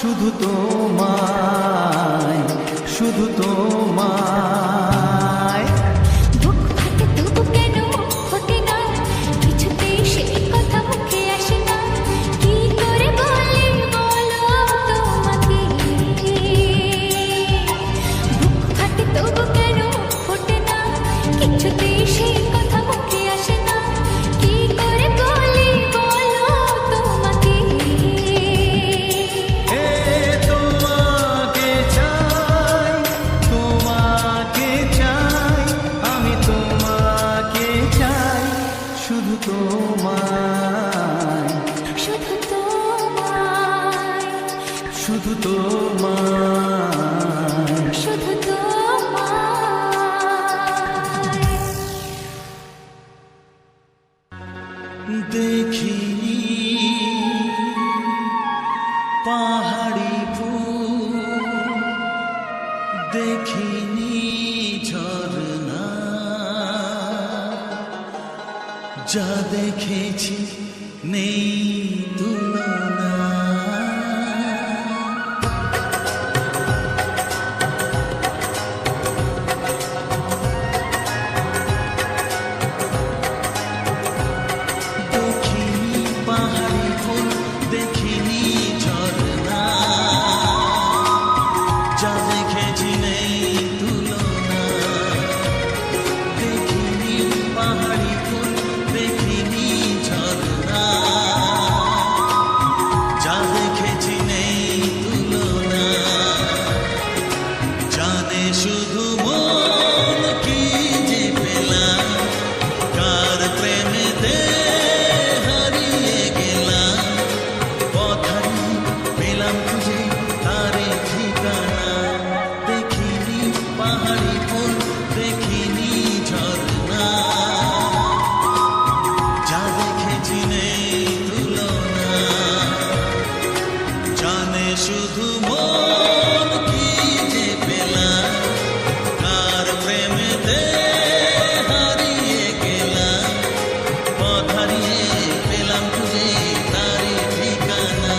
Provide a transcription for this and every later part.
শুধু তোমায়, শুধু তোমায়। বুক ফাটে তবু কেন ফোটে না, কিছুতেই সেই কথা মুখে আসে না, কি করে বলি বলো তোমাকে। বুক ফাটে তবু কেন ফোটে না, কিছুতেই সেই কথা মুখে আসে না, কি করে বলি বলো তোমাকে। এ তোমাকে চাই, তোমাকে চাই, আমি তোমাকে চাই, শুধু তোমায়, শুধু তোমায়, শুধু তোমায়। শুধু তোমায়। দেখিনি পাহাড়ি ফুল, দেখিনি ঝরনা, যা দেখেছি নেই তুলনা। দেখিনি পাহাড়ি ফুল, দেখিনি ঝরনা, যা দেখেছি নেই তুলনা। দেখিনি পাহাড়ি ফুল, দেখিনি ঝরনা, যা দেখেছি নেই তুলনা। জানে শুধু মন কি যে পেলাম, কার প্রেমেতে হারিয়ে গেলাম, পথারি পেলাম খুঁজে তারে ঠিকানা। দেখিনি পাহাড়ি ফুল, দেখিনি ঝরনা, যা দেখেছি নেই তুলনা। জানে শুধু মন কি যে পেলাম, কার প্রেমেতে হারিয়ে গেলাম, পথ হারিয়ে পেলাম খুঁজে তারি ঠিকানা।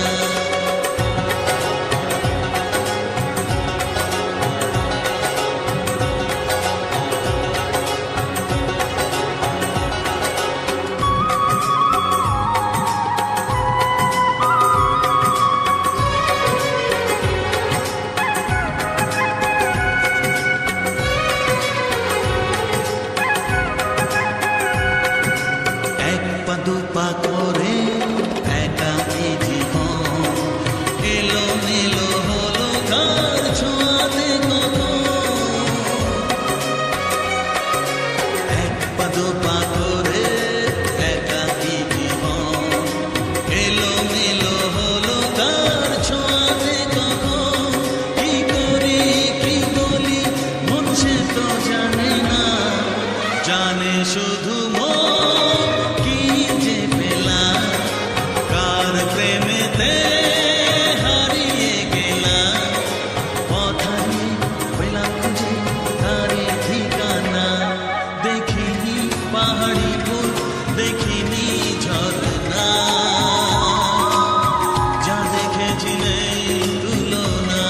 এক পা দু পা করে একাকী জীবন, এলো মেলো হলো কার ছোঁয়াতে কখন। এক পা দু পা করে একাকী জীবন, এলো মেলো হলো কার ছোঁয়াতে কখন। কি করি কি বলি মন সে তো জানে না, জানে শুধু মন কি যে পেলাম, কার প্রেমেতে হারিয়ে গেলাম, পথ হারিয়ে পেলাম খুঁজে তারি ঠিকানা। দেখিনি পাহাড়ি ফুল, দেখিনি ঝরনা, যা দেখেছি নেই তুলনা।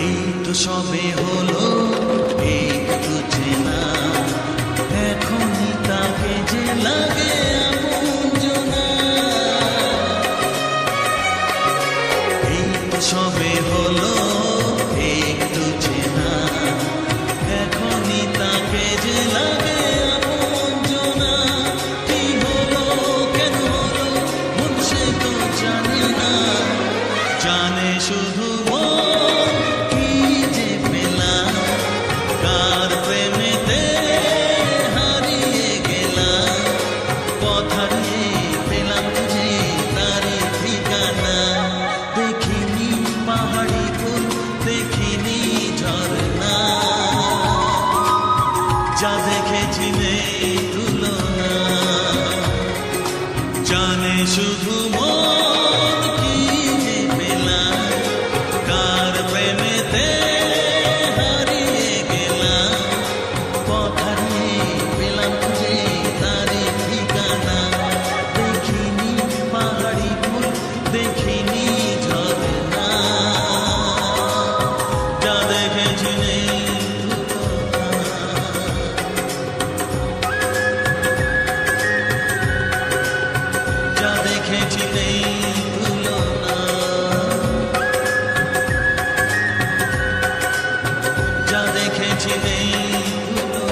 এই তো সবে হলো একটু চেনা, এখনই তাকে যে লাগে আপনজনা। এই তো সবে হলো একটু চেনা, এখনই তাকে যে লাগে আপনজনা। কি হলো কেন হলো মন সে তো জানে না, জানে শুধু মন কি যে পেলাম, কার প্রেমেতে হারিয়ে গেলাম, পথ হারিয়ে পেলাম খুঁজে তারি ঠিকানা। দেখিনি ঝরনা, যা দেখেছি নেই যা দেখেছি নেই তুলনা, যা দেখেছি নেই তুলনা।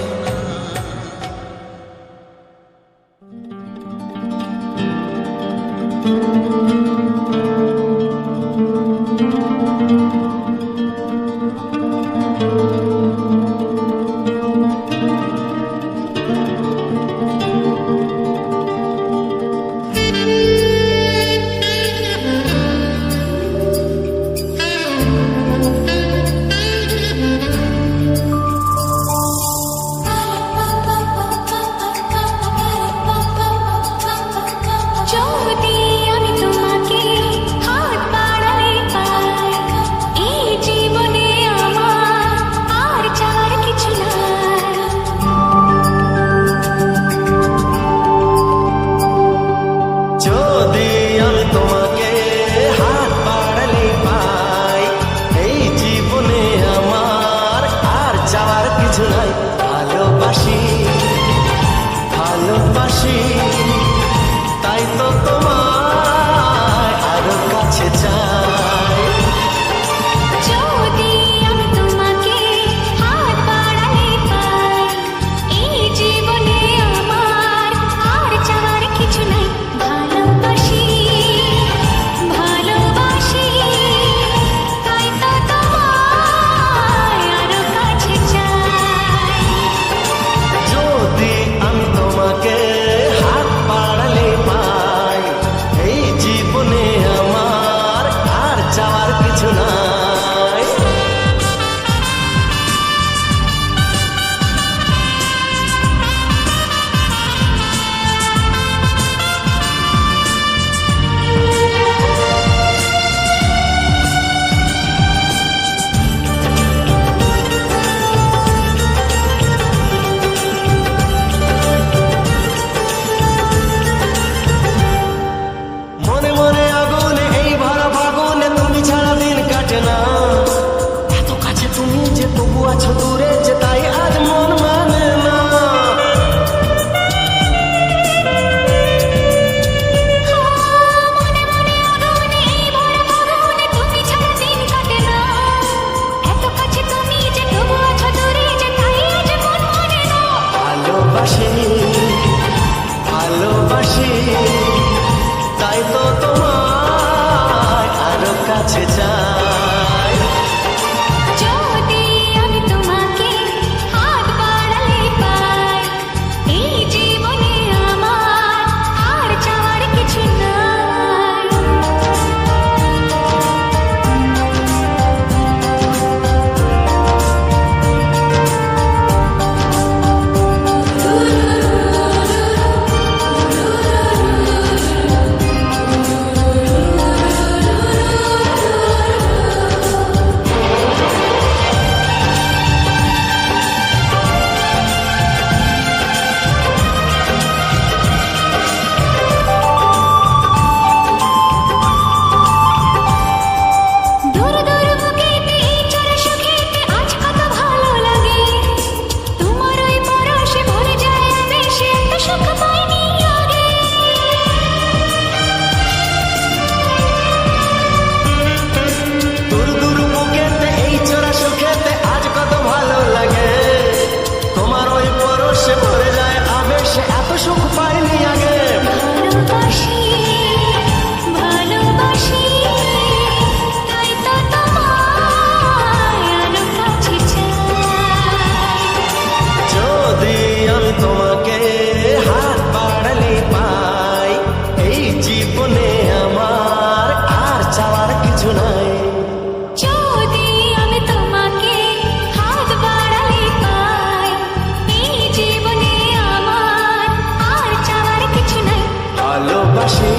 যদি আমি তোমাকে হাত বাড়ালে পাই, এই জীবনে আমার আর চাওয়ার কিছু নাই। যদি আমি তোমাকে হাত বাড়ালে পাই, এই জীবনে আমার আর চাওয়ার কিছু নাই। ভালোবাসি ভালোবাসি, তাই তো তোমায় আরো কাছে চাই। যদি আমি তোমাকে হাত বাড়ালে পাই, এই জীবনে আমার আর চাওয়ার কিছু নাই। ভালোবাসি ভালোবাসি, তাই তো তোমায় আরো কাছে চাই। যদি আমি তোমাকে হাত বাড়ালে পাই, এই জীবনে আমার আর চাওয়ার কিছু নাই। মনে মনে আগুনে এই ভরা ফাগুনে তুমি ছাড়া দিন কাটে না। এত কাছে তুমি যে তবু আছো দূরে, যে তাই আজ মন মানে না। মনে মনে আগুনে এই ভরা ফাগুনে তুমি ছাড়া দিন কাটে না। এত কাছে তুমি যে তবু আছো দূরে, যে তাই আজ মন মানে না। ভালোবাসি ভালোবাসি, তাই তো তোমায় আরো কাছে চাই। যদি আমি তোমাকে হাত বাড়ালে পাই, এই জীবনে আমার আর চাওয়ার কিছু নাই। দূর দূর বুকেতে এই চড়া সুখেতে আজ কত ভালো লাগে। তোমার ওই পরশে ভরে যায় আবেশে, এত সুখ পাইনি আগে। দূর দূর বুকেতে এই চোরা সুখেতে আজ কত ভালো লাগে। তোমার ওই পরশে ভরে যায় আবেশে, এত সুখ পাইনি আগে। ভালোবাসি ভালোবাসি, তাই তো তোমায় আরো কাছে চাই। যদি আমি তোমাকে হাত বাড়ালে পাই, এই জীবনে আমার আর চাওয়ার কিছু নাই। যদি আমি তোমাকে হাত বাড়ালে পাই, এই জীবনে আমার আর চাওয়ার কিছু নাই। ভালোবাসি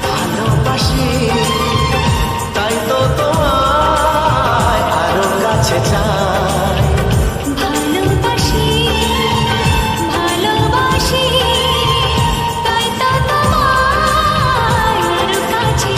ভালোবাসি, তাই তো তোমায় আরো কাছে চাই। ভালোবাসি ভালোবাসি, তাই তো তোমায় আরো কাছে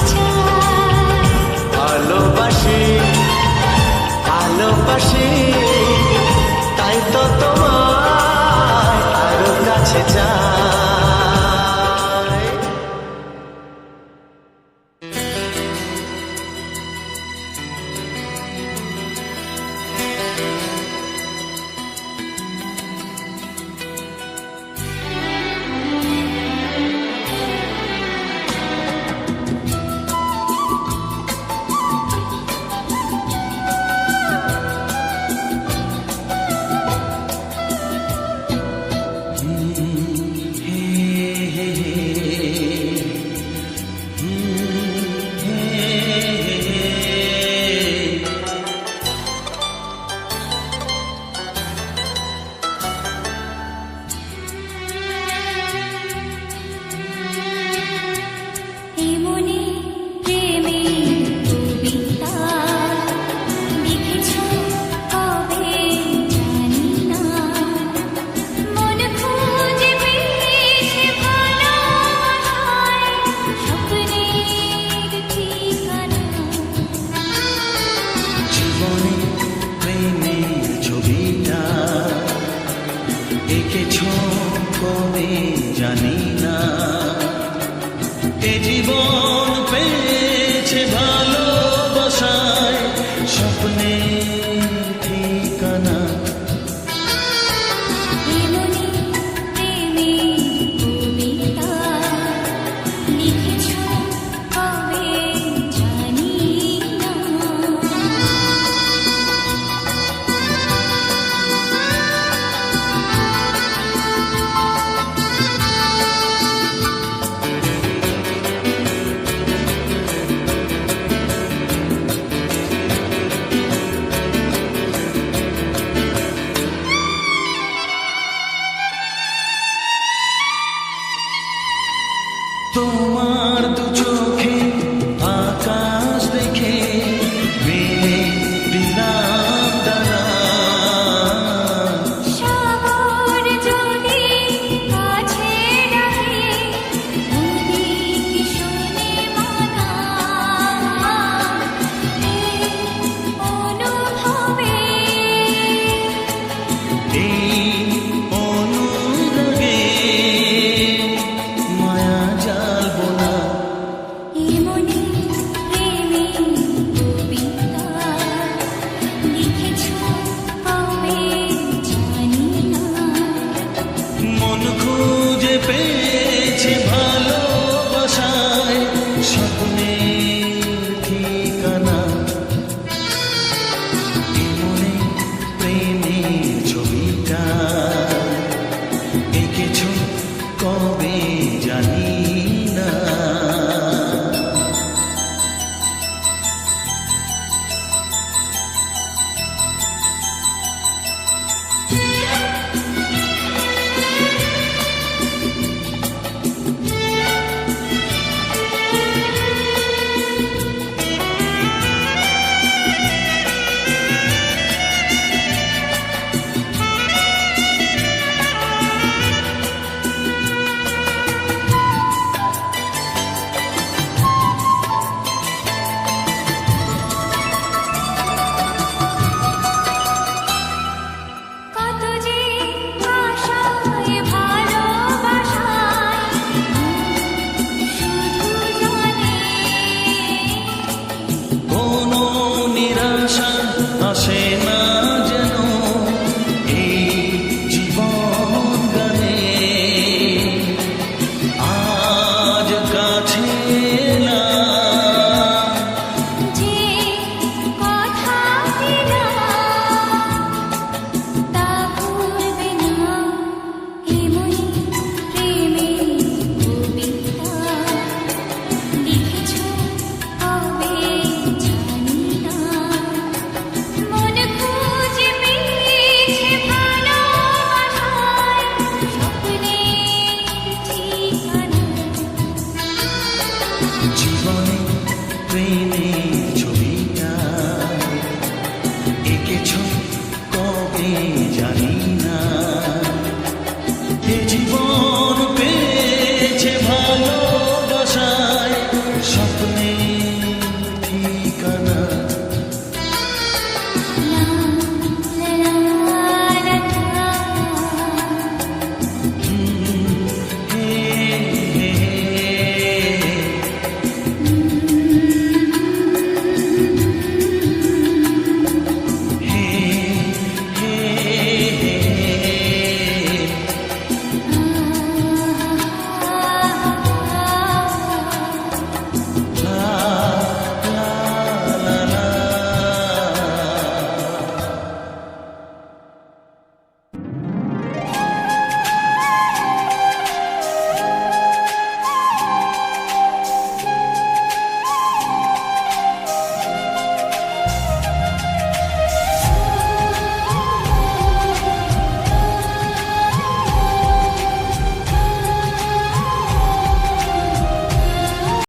আসে